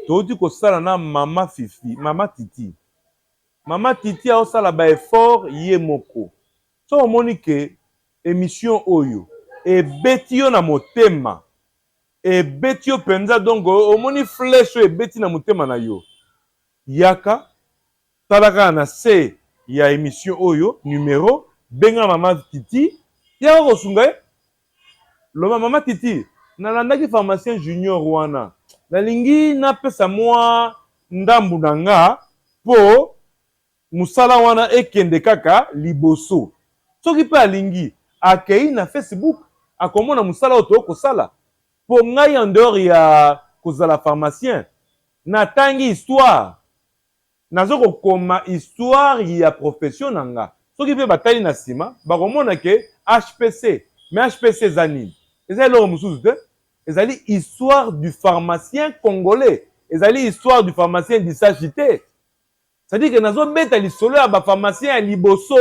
toti kosala na mama Fifi mama Titi aosala ba effort ye moko. So omoni ke émission oyo ebeti yo na motema ebeti yo penza donc omoni flèche ebeti na motema na yo yaka talaka na se ya émission oyo numéro benga mama Titi ya kosunga loma mama Titi nalandaki pharmacien junior wana nalingi napesa mwa ndambu na nga po musala wana ekende kaka liboso. Soki pe alingi akei na Facebook akomona musala oto kosala po ngai en dehors ya kozala pharmacien natangi histoire nazo kokoma histoire ya profession nanga. Soki pe batali na sima bakomona ke HPC mais HPC ezali ezali mususu te ezali histoire du pharmacien congolais ezali histoire du pharmacien d'Issachité. C'est-à-dire que nazo beta lisolo ya ba pharmacien ya liboso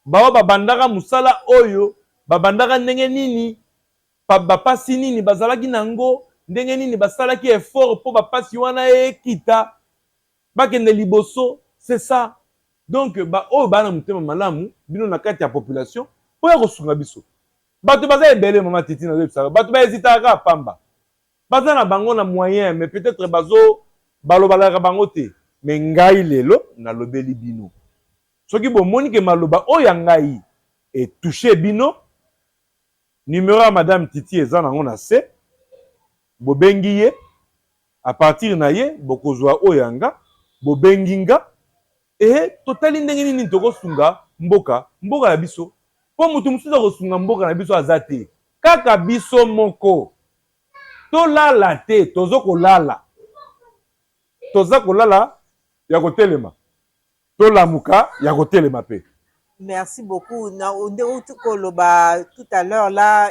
bao babandaka musala oyo babandaka ndenge nini bapasi nini bazalaki nango ndenge nini basalaki effort po bapasi wana ekita bakende liboso. C'est ça. Donc ba oyo bana mutema malamu bino na kati ya population po ya kosunga biso bato baza ebele mama Titi na zebisa bato ba hésitaka pamba baza na bango na moyen mais peut-être bazo balobalaka bango te. Mais ngai lelo na lobeli bino soki bomoni ke maloba oyo ngai et touché bino numéro ya madame Titi eza nango na se bobengi ye à partir na ye bokozwa oyo nga bobengi nga Et totali ndenge nini tokosunga mboka ya biso. Po mutu mususu akosunga mboka na biso azate. Kaka biso moko. Tolala te, tozo kolala. Toza kolala ya kotelema. Tolamuka ya kotelema pe. Merci beaucoup. Na koloba tout à l'heure là,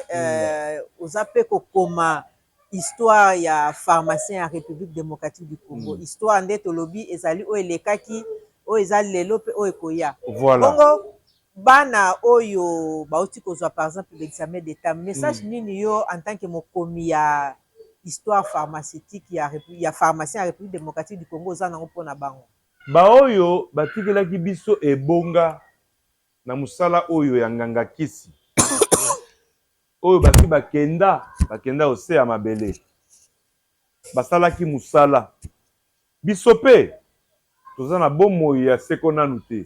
ozape kokoma histoire ya pharmacien en République démocratique du Congo. Histoire nde tolobi ezali o elekaki o ezali lelo pe o ekoya. Voilà. Bongo bana oyo bauti kozwa par exemple l'examen d'état. Message nini yo en tant que mokomi ya histoire pharmaceutique ya pharmacien en République démocratique du Congo za nango pona bango. Ba oyo batikelaki biso ebonga na musala oyo ya nganga kisi. Oyo baki bakenda ose ya mabele. Basalaki musala. Biso pe toza na bomoi ya seko nanu te.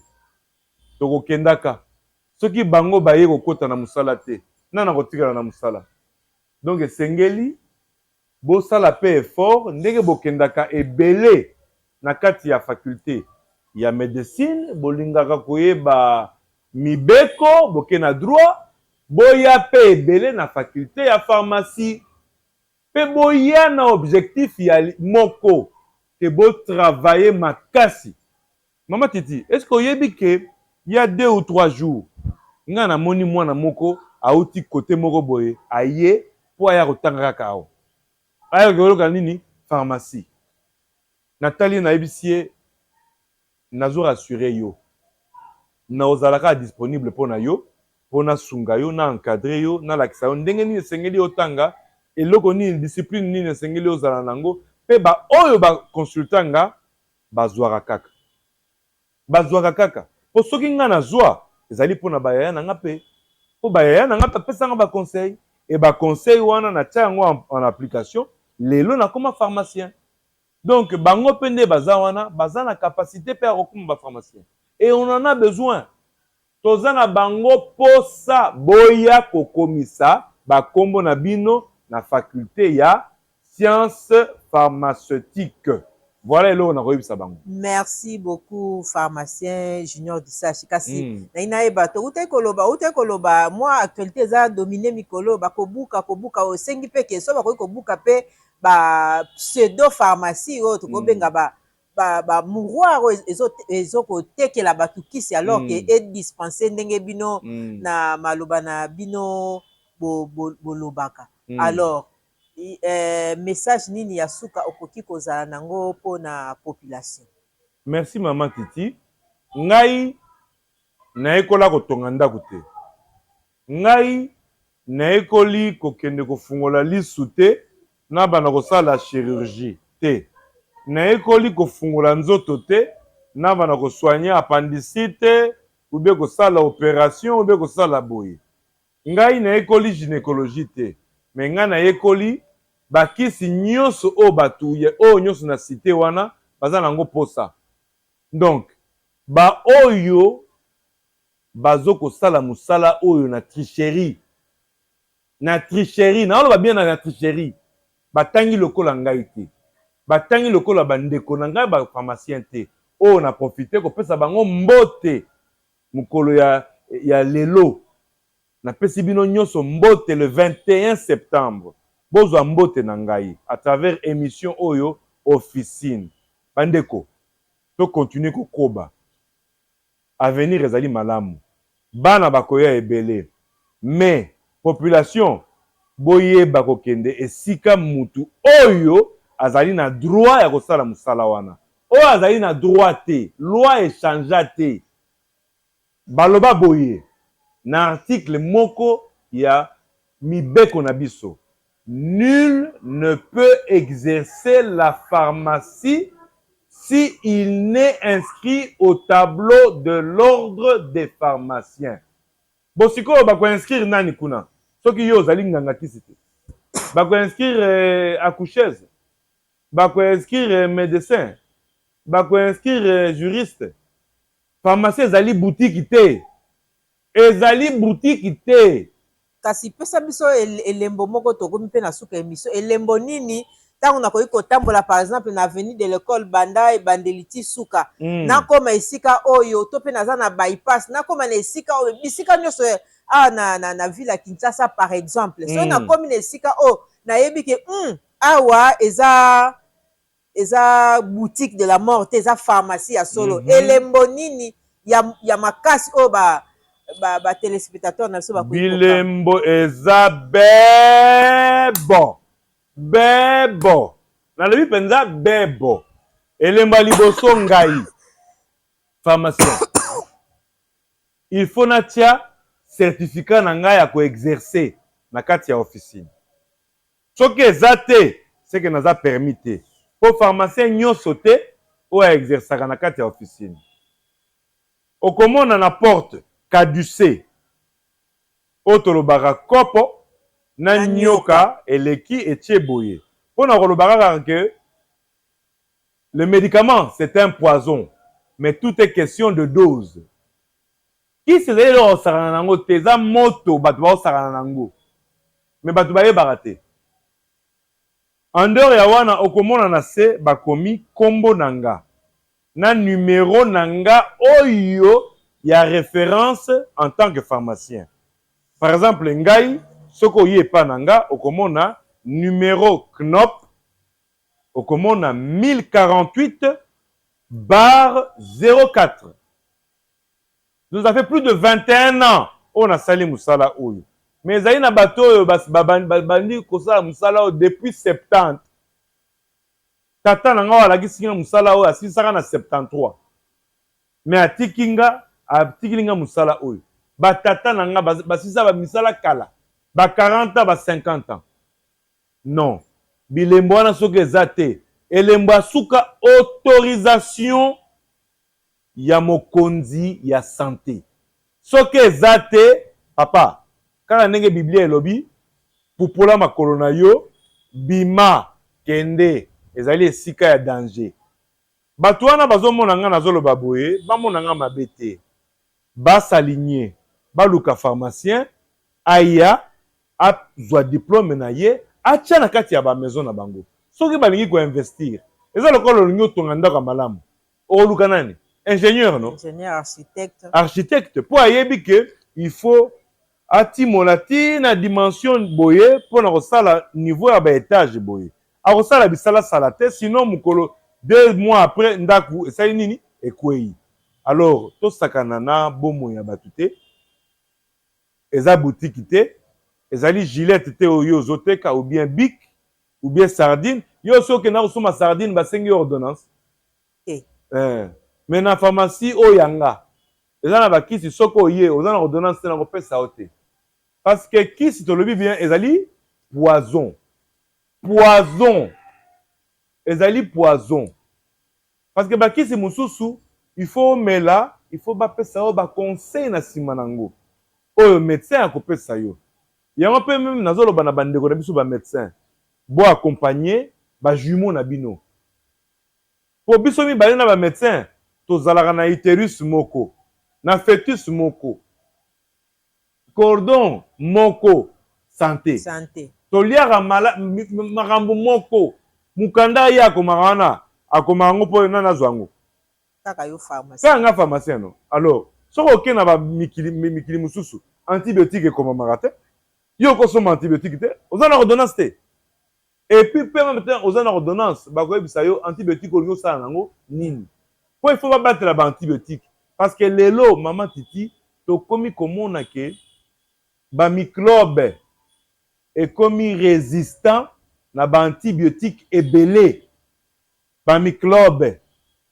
Tokokendaka. Soki bango baye kokota na musala te. Nana kotikala na musala. Donc esengeli bosala pe effort ndenge bokendaka ebele na kati ya faculté ya médecine bolingaka koyeba mibeko boke na droit boya pe ebele na faculté ya pharmacie pe boya na objectif ya moko ke bo travailler makasi. Mama Titi, est-ce que oyebi ke il y a 2 ou 3 jours nga na moni mwana moko auti côté moko boye aye po aya kotanga kaka awo aya koloka nini pharmacie Nathalie na ebisie nazo rassurer yo na ozalaka disponible pona yo pona sunga yo na encadrer yo na lakisa yo ndenge nini sengeli otanga eloko nini discipline nini sengeli ozala nango pe ba oyo ba consultanga bazwaka kaka po soki nga na zwa ezali pona bayaya na nga pe po bayaya na nga pe pesanga ba conseil et ba conseil wana na tia yango en application lelo na koma pharmacien. Donc bango pende baza wana baza na capacité pe akokuma ba pharmacien et on en a besoin. Toza na bango posa boya kokomisa ba kombo na bino na faculté ya sciences pharmaceutiques. Voilà là on a réussi bango. Merci beaucoup pharmacien Junior Disachi kasi na inaeba to ute koloba moi actualité za dominer mikolo bakobuka o sengi pe keso bakobuka pe ba pseudo pharmacie o to kobenga ba mouroir ezoko tekela batukisi alors que est dispensé ndenge bino na maloba na bino bolobaka. Alors message nini ya suka okoki kozala nango po na population. Merci maman Titi. Ngai na ekola kotonga ndako te. Ngai na ekoli kokende kofungola lisu te na bana kosala chirurgie te. Na ekoli kofungola nzoto te na bana kosoigner appendicite ou bien kosala opération ou bien kosala boye. Ngai na ekoli gynécologie te. Mais ngai na ekoli bakisi nyonso o batuye o nyonso na cité wana baza nango posa. Donc ba oyo bazoko sala musala oyo na tricherie na oloba bien na tricherie batangi lokola ngai te batangi lokola bandeko na ngai ba pharmacien te o na profiter ko pesa bango mbote mukolo ya lelo na pesi bino nyonso mbote le 21 septembre. Bozwa mbote na ngai à travers émission oyo officine bandeko to continuer kokoba avenir ezali malamu bana bakoya ebele mais population boyeba kokende esika mutu oyo azali na droit ya kosala musala wana oyo azali na droit te loi échangea te baloba boye na article moko ya mibeko na biso. Nul ne peut exercer la pharmacie s'il n'est inscrit au tableau de l'ordre des pharmaciens. Bosiko bako inscrire nani kuna. Soki yo zali nganga kisi te. Bako inscrire accoucheuse. Bako inscrire médecin. Bako inscrire juriste. Pharmacie ezali boutique te. Ezali boutique te. Kasi pesa biso elembo moko tokomi pe na suka emission elembo nini ntango nakoki kotambola par exemple na avenue de l'école banda ebandeliti suka nakoma esika oyo to mpe naza na bypass nakoma na esika oyo bisika nyonso awa na ville ya Kinshasa par exemple so nakomi na esika oyo nayebi ke awa eza boutique de la mort te eza pharmacie ya solo elembo nini ya makasi oyo téléspectateur na biso bakoki bilembo eza bebo nalobi mpenza bebo elembo ya liboso ngai pharmacien il faut natia certificat na ngai ya koexerce na kati ya officine soki eza te seke naza permis te po pharmacien nyonso te oyo aexersaka na kati ya officine okomona na porte caducé oyo tolobaka kopo na nyoka eleki etie boye mpona kolobaka kaka ke le médicament c'est un poison mais tout est question de dose kisi ezali eloko osakana nango te eza moto bato baosakana nango me bato bayebaka te en dehors ya wana okomona na se bakomi kombo na nga na numero na nga oyo ya référence en tant que pharmacien par exemple ngai soki oye epa na nga okomona numero knop okomona 1048/04 nous a fait plus de 21 ans on a sali musala oyo mais ezali na bato oyo bandi kosala musala oyo depuis 70 tata na nga alakisi nga musala oyo asilisaka na 73 mais atikili nga musala oyo batata na nga basisa bamisala kala ba 40 ans ba 50 ans non bilembo wana soki eza te elembo asuka autorisation ya mokonzi ya santé soki eza te papa kaka ndenge biblia elobi pupola makolo na yo bima kende ezali esika ya danger bato wana bazomona nga nazoloba boye bamona nga mabe te basaligne baluka pharmacien aya azwa diplôme na ye atia na kati ya bamaison na bango soki balingi koinvestir eza lokola olingi otonga ndako ya malamu okoluka nani ingénieur non ingénieur architecte mpo ayebi ke il faut atimola ti na dimension boye mpona kosala niveau ya baétage boye akosala bisalasala te sinon mokolo 2 mois après ndako esali nini ekwei alors tosakana na bomoi ya bato te eza boutique te ezali gilette te oyo ozoteka ou bien bic ou bien sardine yo soki okenda kosoma sardine basengi ordonnance mais na pharmacie oyo yanga eza na bakisi soki oye oza na ordonnance te na kopesa yo te parce que kisi tolobi bien ezali poison ezali poison parce que bakisi mosusu il faut omela il faut bapesa yo baconseil na nsima nango oyo médecin akopesa yo yango mpe meme nazoloba na bandeko na biso bamédecin bo accompagner bajumeau na bino po biso mibale na bamédecin tozalaka na utérus moko na fœtus moko cordon moko santé toliaka makambo moko mukanda ye akomaka wana akomaka ngo mpo nani azwa yango kaka nga pharmacien no alors soki okende na bamikili mosusu antibiotique ekomamaka te yo okosoma antibiotique te oza na ordonnance te epuis mpe meme te oza na ordonnance bakoyebisa yo antibiotique olingi osala nango nini po il faut babatela baantibiotique parce que lelo mama titi tokomi komona ke bamicrobe ekomi résistant na baantibiotique ebele bamicrobe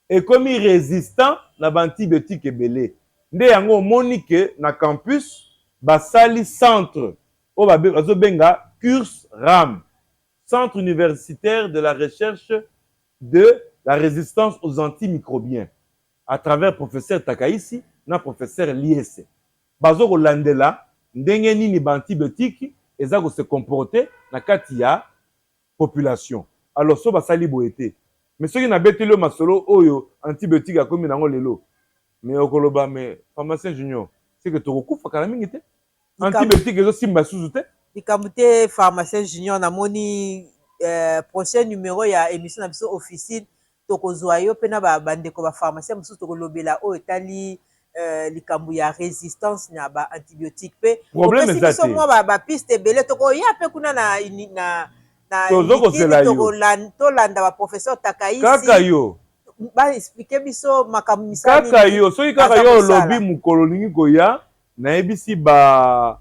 ekomi résistant na baantibiotique ebele nde yango omoni ke na campus basali centre oyo bazobenga CURS-RAM Centre universitaire de la recherche de la résistance aux antimicrobiens à travers professeur Takaïsi na professeur Liese bazo kolandela ndenge nini baantibiotique eza ko se comporter na kati ya population alors so basali boye te mais soki na beteli masolo oyo antibiotique akomi nango lelo mais okoloba mais pharmacien junior c'est que tokokufa kala mingi te antibiotique ezosimba susu te likambo te pharmacien junior namoni prochain numéro ya émission na biso officine tokozwa yo mpe na bandeko bapharmacien mosusu tokolobela oyo etali likambo ya résistance na baantibiotique mpe opesi biso mwa bapiste ebele tokoya mpe kuna na tolanda baprofesseur Takaisi kaka yo baexplike biso makambo misali kaka yo soki kaka yo olobi mokolo olingi koya nayebisi ba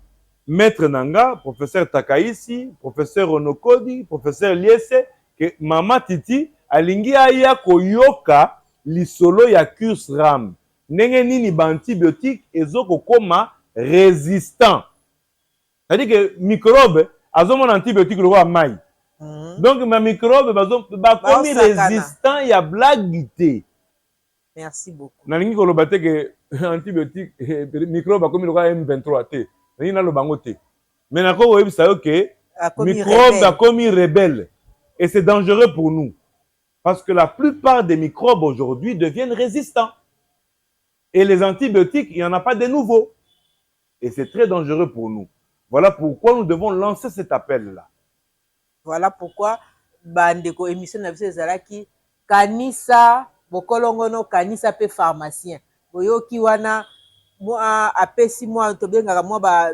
maître nanga professeur Takaisi, professeur Onokodi, professeur Liese que mama Titi alingi aya koyoka lisolo ya CUSRAM ndenge nini ba antibiotique ezoko koma résistant. C'est-à-dire que microbe azomona antibiotique le mai. Donc ma microbe bakomi résistant ya blagité. Merci beaucoup. Nalingi koloba te que antibiotique microbe bakomi le M23 te. Mais nako oyebisa yo que microbe bakomi rebelle et c'est dangereux pour nous parce que la plupart des microbes aujourd'hui deviennent résistants. Et les antibiotiques, il n'y en a pas de nouveaux. Et c'est très dangereux pour nous. Voilà pourquoi nous devons lancer cet appel-là. Voilà pourquoi bandeko émission na biso ezalaki kanisa bokolongono kanisa pe pharmacien. Boyoki wana moi apesi moi tobengaka moi ba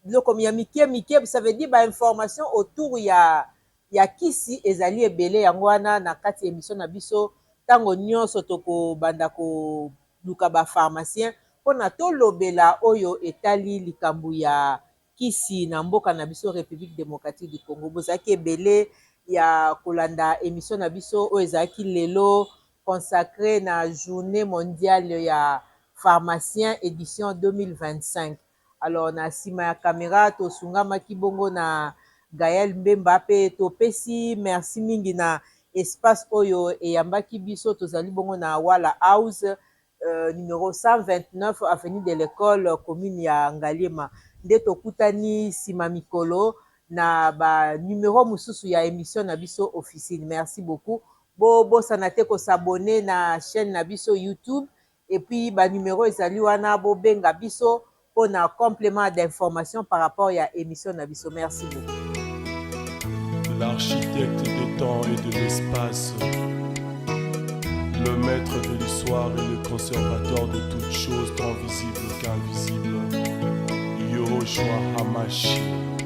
biloko ya mike ça veut dire ba information autour ya kisi ezali ebele yango wana na kati émission na biso tango nyonso toko banda ko luka ba pharmacien pona tolobela oyo etali likambo ya kisi na mboka na biso République démocratique du Congo bozaki ebele ya kolanda émission na biso oyo ezalaki lelo consacré na journée mondiale ya pharmacien édition 2025. Alors na sima ya caméra tosungamaki bongo na Gaël Mbemba pe topesi merci mingi na espace oyo eyambaki biso tozali bongo na Wala House numéro 129 avenue de l'école commune ya Ngaliema nde tokutani sima mikolo na ba numéro mususu ya émission na biso officine. Merci beaucoup. Bosana te ko s'abonner na chaîne na biso YouTube et puis ba numéro ezali wana bo benga biso pour un complément d'information par rapport à l'émission Nabiso. Merci beaucoup. L'architecte des temps et de l'espace, le maître de l'histoire et le conservateur de toutes choses tant visibles qu'invisibles, Yahushua Hamashiach.